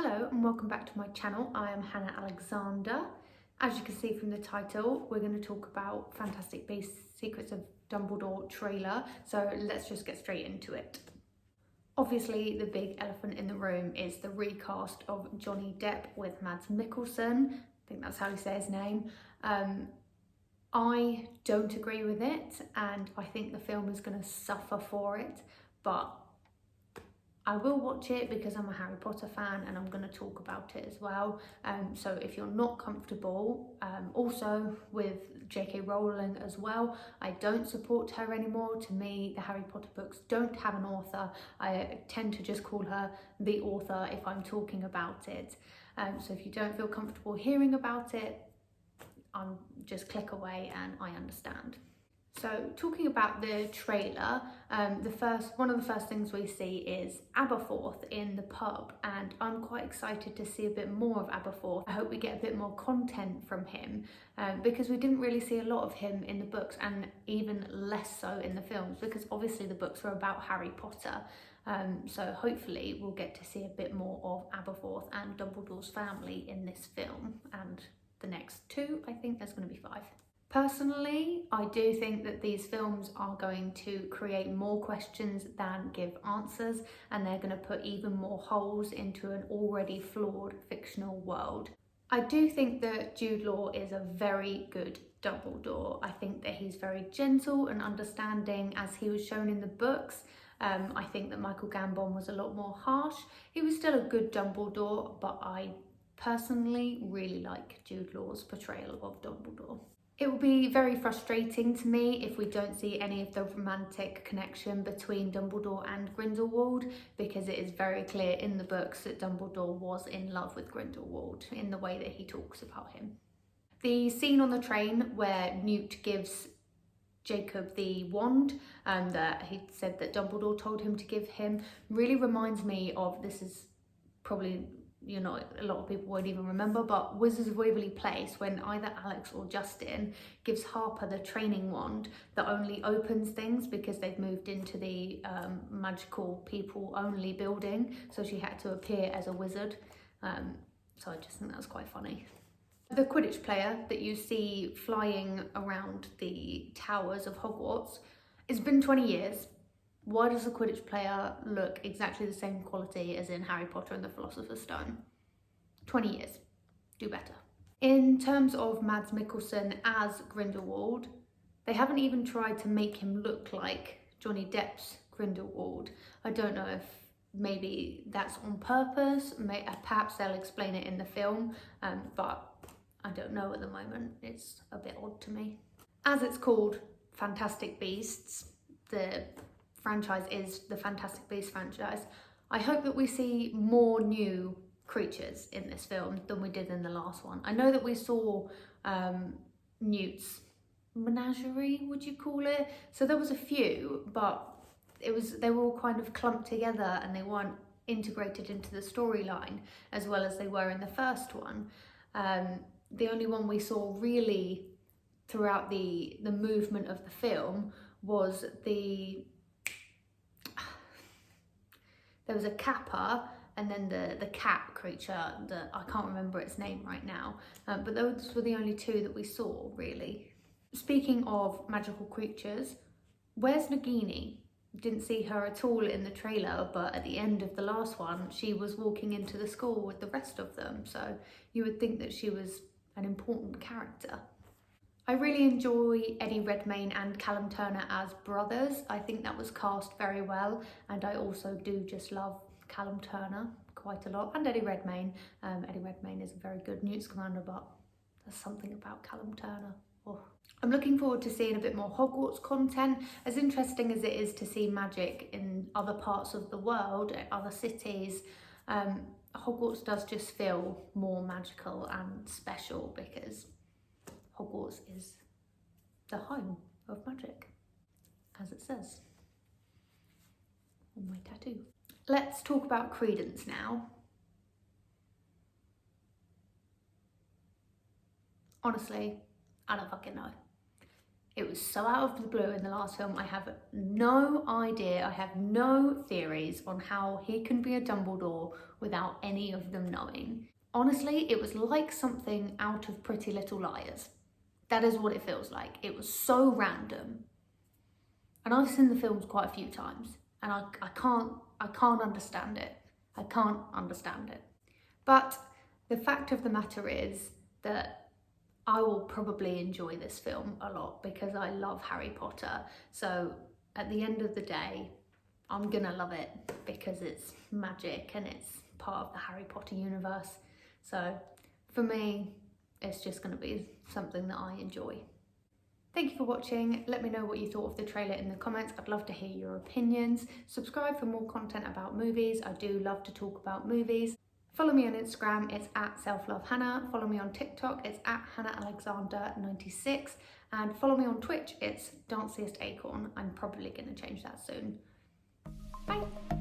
Hello and welcome back to my channel. I am Hannah Alexander. As you can see from the title, we're going to talk about Fantastic Beasts Secrets of Dumbledore trailer, so let's just get straight into it. Obviously, the big elephant in the room is the recast of Johnny Depp with Mads Mikkelsen. I think that's how you say his name. I don't agree with it, and I think the film is going to suffer for it, but I will watch it because I'm a Harry Potter fan and I'm going to talk about it as well. So if you're not comfortable, also with J.K. Rowling as well, I don't support her anymore. To me, the Harry Potter books don't have an author. I tend to just call her the author if I'm talking about it. So if you don't feel comfortable hearing about it, just click away and I understand. So talking about the trailer, one of the first things we see is Aberforth in the pub, and I'm quite excited to see a bit more of Aberforth. I hope we get a bit more content from him because we didn't really see a lot of him in the books, and even less so in the films, because obviously the books are about Harry Potter. So hopefully we'll get to see a bit more of Aberforth and Dumbledore's family in this film, and the next two, I think there's going to be 5. Personally, I do think that these films are going to create more questions than give answers, and they're going to put even more holes into an already flawed fictional world. I do think that Jude Law is a very good Dumbledore. I think that he's very gentle and understanding as he was shown in the books. I think that Michael Gambon was a lot more harsh. He was still a good Dumbledore, but I personally really like Jude Law's portrayal of Dumbledore. It will be very frustrating to me if we don't see any of the romantic connection between Dumbledore and Grindelwald, because it is very clear in the books that Dumbledore was in love with Grindelwald in the way that he talks about him. The scene on the train where Newt gives Jacob the wand that he said that Dumbledore told him to give him really reminds me of, this is probably, you know, a lot of people won't even remember, but Wizards of Waverly Place, when either Alex or Justin gives Harper the training wand that only opens things because they've moved into the magical people only building, so she had to appear as a wizard. So I just think that was quite funny. The Quidditch player that you see flying around the towers of Hogwarts, it's been 20 years. Why does the Quidditch player look exactly the same quality as in Harry Potter and the Philosopher's Stone? 20 years. Do better. In terms of Mads Mikkelsen as Grindelwald, they haven't even tried to make him look like Johnny Depp's Grindelwald. I don't know if maybe that's on purpose. Perhaps they'll explain it in the film, but I don't know at the moment. It's a bit odd to me. As it's called Fantastic Beasts, the franchise is the Fantastic Beasts franchise. I hope that we see more new creatures in this film than we did in the last one. I know that we saw Newt's menagerie, would you call it? So there was a few, but they were all kind of clumped together and they weren't integrated into the storyline as well as they were in the first one. The only one we saw really throughout the movement of the film was there was a kappa and then the cat creature that I can't remember its name right now, but those were the only 2 that we saw really. Speaking of magical creatures, where's Nagini? Didn't see her at all in the trailer, but at the end of the last one she was walking into the school with the rest of them, so you would think that she was an important character. I really enjoy Eddie Redmayne and Callum Turner as brothers. I think that was cast very well, and I also do just love Callum Turner quite a lot, and Eddie Redmayne. Eddie Redmayne is a very good Newt Scamander, but there's something about Callum Turner. Oh. I'm looking forward to seeing a bit more Hogwarts content. As interesting as it is to see magic in other parts of the world, other cities, Hogwarts does just feel more magical and special because Hogwarts is the home of magic, as it says on my tattoo. Let's talk about Credence now. Honestly, I don't fucking know. It was so out of the blue in the last film. I have no idea, I have no theories on how he can be a Dumbledore without any of them knowing. Honestly, it was like something out of Pretty Little Liars. That is what it feels like. It was so random. And I've seen the films quite a few times and I can't understand it. I can't understand it. But the fact of the matter is that I will probably enjoy this film a lot because I love Harry Potter. So at the end of the day, I'm gonna love it because it's magic and it's part of the Harry Potter universe. So for me, it's just gonna be something that I enjoy. Thank you for watching. Let me know what you thought of the trailer in the comments. I'd love to hear your opinions. Subscribe for more content about movies. I do love to talk about movies. Follow me on Instagram, it's at selflovehannah. Follow me on TikTok, it's at hannahalexander96. And follow me on Twitch, it's danciestacorn. I'm probably gonna change that soon. Bye.